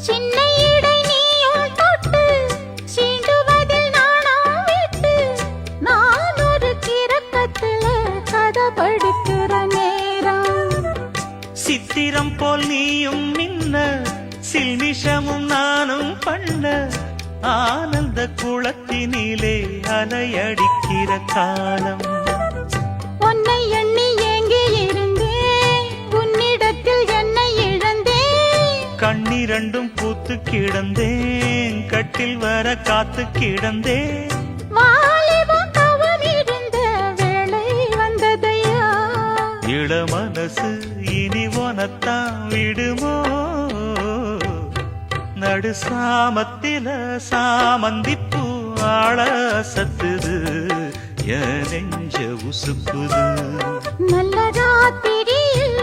சின்ன இடை நீயும் தொட்டு சீண்டுவதில் நாணம் விட்டு நான் ஒரு கிறக்கத்துல கதை படிக்கிற நேரம். சித்திரம் போல் நீயும் மின்ன சில்மிஷமும் நானும் பண்ண ஆனந்த குளத்தினிலே அலையடிக்கிற காலம். உன்னை எண்ணி ஏங்கி இருந்தேன் உன்னிடத்தில் என்னை இழந்தேன். கண்ணிரண்டும் பூத்து கிடந்தேன் கட்டில் வர காத்து கிடந்தேன். வாலிபம் தவம் இருந்த வேளை வந்ததையா. இள மனசு இனி உனத்தான் விடுமோ நடு சாமத்தில சாமந்திப்பூ ஆள சத்துது என் நெஞ்ச உசுக்குது. நல்ல ராத்திரியில்